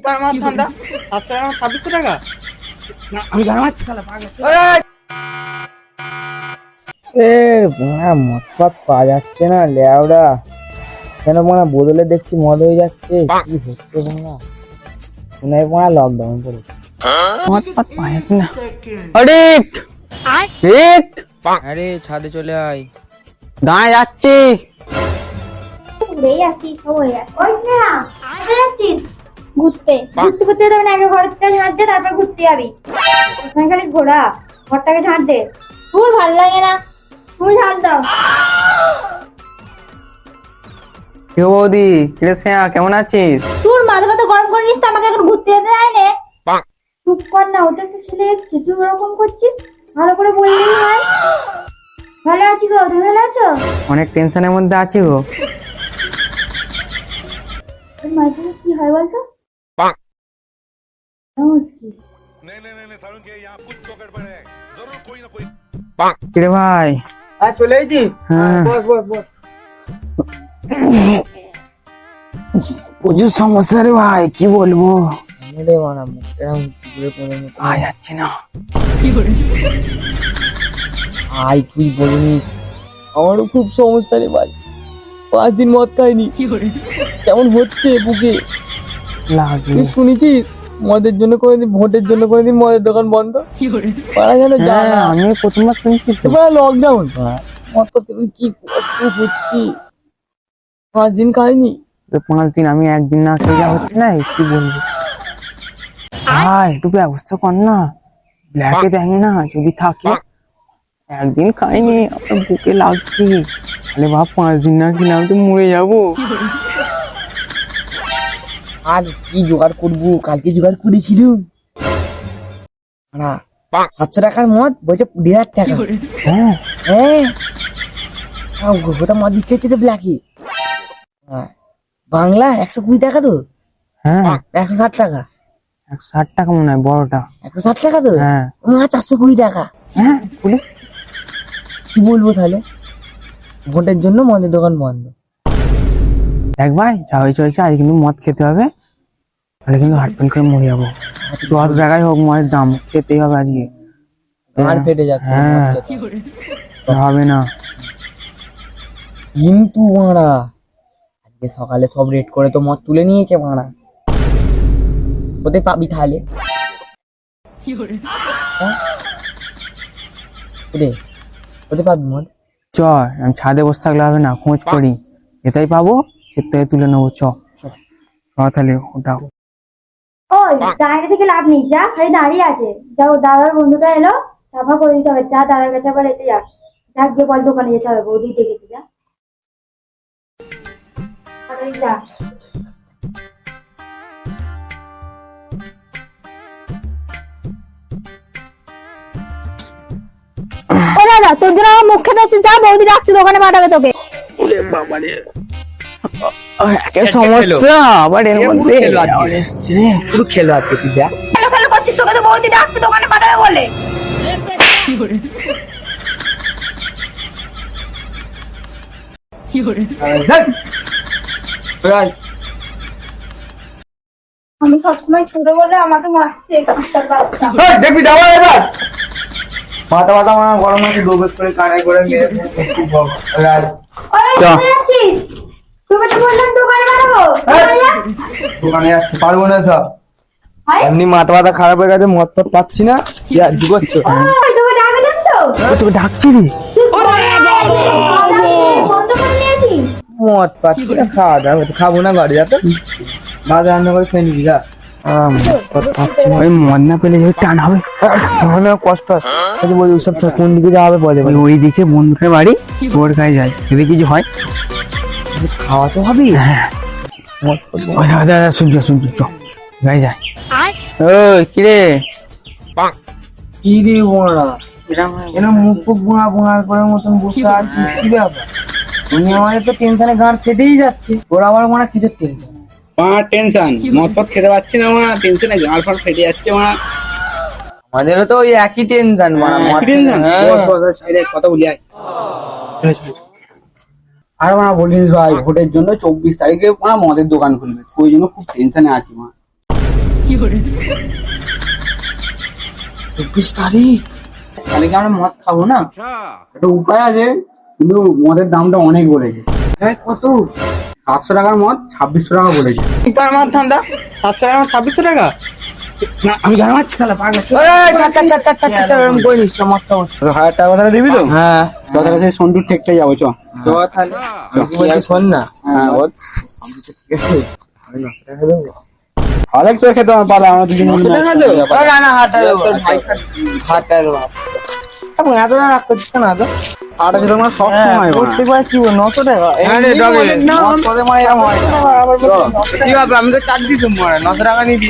গান মার ঠান্ডা 700 টাকা 2600 টাকা না আমি গান মারছি শালা পাগল মদ ফাদ পাওয়া যাচ্ছে না লেওড়া কেন মানে বদলে দেখছি মদ হয়ে যাচ্ছে কি হচ্ছে বাংলা মনে হয় লকডাউন করে মদ ফাদ পাওয়া যাচ্ছে না আরে ছাদে চলে আয় গায়ে যাচ্ছি ঘুরতে ঘুরতে ঘুরতে তখন আগে ঘরটা ঝাঁট দে তারপর ঘুরতে যাবি ওখানে খালি ঘোরা ঘরটাকে ঝাঁট দে তোর ভাল লাগে না তুমি ঝাঁট দাও বৌদি কেমন আছিস তোর মাথা ব্যথা গরম করে নিস তো আমাকে এখন ঘুরতে যেতে দেয় নে চুপ কর না ও তো একটা ছেলে এসছে তুই ওরকম করছিস ভালো করে বললেই হয় ভালো আছি গো তুমি ভালো আছো অনেক টেনশনের মধ্যে আছি গো তোর মাঝে কি হয় বলতো মুশকিল রে ভাই চলে এসেছি বস বস বস প্রচুর সমস্যা রে ভাই কি বলবো যাচ্ছে না ভাই তুই বলিনি আমারও খুব সমস্যা রে ভাই 5 দিন মদ খাইনি কেমন হচ্ছে বুকে তুই শুনেছিস মদের জন্য কোনোদিন ভোটের জন্য কোনোদিন মদের দোকান বন্ধ পারা যেন জানা আমি প্রথমবার শুনছি লকডাউন মদ তো কি কষ্ট হচ্ছে 5 দিন খাইনি 5 দিন আমি একদিন না খেয়ে যা হচ্ছে না কি বলবো ভাই একটু ব্যবস্থা কর না ব্ল্যাকে দেখ না যদি থাকে একদিন খাইনি আপনার বুকে লাগছে তাহলে ভাব 5 দিন না খেলে আমি তো মরে যাবো আর কি জোগাড় করবো কালকে জোগাড় করেছিলাম না 700 টাকার মদ বলছে 1,500 টাকা হ্যাঁ গোটা মদ বিক্রি হচ্ছে তো ব্ল্যাকে বাংলা 120 টাকা তো হ্যাঁ 160 টাকা 160 টাকা মনে হয় বড়টা 160 টাকা তো হ্যাঁ 420 টাকা হ্যাঁ পুলিশ কি বলবো তাহলে ভোটের জন্য মদের দোকান বন্ধ দেখ ভাই যা হয়েছে আজ কিন্তু মদ খেতে হবে তাহলে কিন্তু হাটফেল করে মরে যাবো যত টাকাই হোক মদের দাম খেতেই হবে আজকে আর ফেটে যাচ্ছে হ্যাঁ হবে না কিন্তু মারা আজকে সকালে সব রেড করে তো মদ তুলে নিয়েছে মারা কোথায় পাবি তাহলে কোথায় পাবি মদ চ আমি ছাদে বসে থাকলে হবে না খোঁজ করি এটাই পাবো সে থেকে তুলে নেবো চ তাহলে ওটাও ওই দাঁড়িয়ে থেকে লাভ নেই যা খালি দাঁড়িয়ে আছে যাও দাদার বন্ধুটা এলো চাপা করে দিতে হবে যা দাদার কাছে আবার এতে যা গিয়ে বল দোকানে যেতে হবে বৌদি ডেকেছি যা যা ও দাদা তোর জন্য আমার মুখ খেতে হচ্ছে যা বৌদি ডাকছে দোকানে পাঠাবে তোকে সমস্যা আবার এর মধ্যে পুরো খেলো আজকে তুই যা খেলো খেলো করছিস তোকে তো বৌদি ডাকছে দোকানে পাঠাবে বলে আমি সবসময় ছোট বলে আমাকে মারছে দেখবি যাবো এবার মাথা আমার গরম আছে দোবেশ করে কানাই করে মেরে তোকে তো বললাম দোকানে পাঠাবো দোকানে যাচ্ছি পারবো না সব এমনি মাথা খারাপ হয়ে গেছে মদ টদ পাচ্ছি না করছো তোকে ডাকছি রে মদ পাচ্ছি না খাওয়া দাওয়া খাবো না বাড়ি যাতে ভাত রান্না করে খেয়ে নিবি যা ওই মদ না পেলে যদি টান হবে কষ্ট বলি ওইসব কোন দিকে যাওয়া হবে বলে ওই দিকে বন্ধুদের বাড়ি তোর গায়ে যায় যদি কিছু হয় খাওয়া তো হবেই হ্যাঁ শুনছো গায়ে যায় ওই কিরে কিরে বোনা এরকম মুখ ফুক বোনা করার মতন বসে আছিস কি ব্যাপার উনি আমাদের তো টেনশনে গাঁট ফেটেই যাচ্ছে ওরা আবার মনে কিসের টেনশন টেনশন মদ ফদ খেতে পারছি না মা টেনশনে গাল ফাল ফেটে যাচ্ছে মা আমাদেরও তো ওই একই টেনশন কথা বলি আর মা বলিস ভাই ভোটের জন্য 24 তারিখে মদের দোকান খুলবে ওই জন্য খুব টেনশনে আছি মা 24 তারিখ, তাহলে কি আমরা মদ খাবো না? একটা উপায় আছে, কিন্তু মদের দামটা অনেক বলেছে। কত? 700 টাকার মদ 2600 টাকা বলেছে। কিন্তু আমার ধান্দা 700 টাকা 2600 টাকা। না আমি গান মারছি খেলা পাগলা। এরকম করিস, মদ খাবো। 1000 টাকা কথা দিবি তো? হ্যাঁ, তাহলে সেই সন্টুর ঠেকটাই যাবো। চ তাহলে আমি কি বলছি শোন না। হ্যাঁ বল। আমি 900 টাকা দেবো। অনেক তোর খেতে আমার পালা, আমরা দুজন 900 টাকা দেবো? না না, হাত টাকা দেবো। হাত টাকা দেবো। এখন এত টাকা রাখ করছিস কেন এত? আটা যেটা আমরা সব সময় প্রত্যেকবার কি বল 900 টাকা? ঠিক আছে, আমি তো চার দিই তো 900 টাকা নিবি।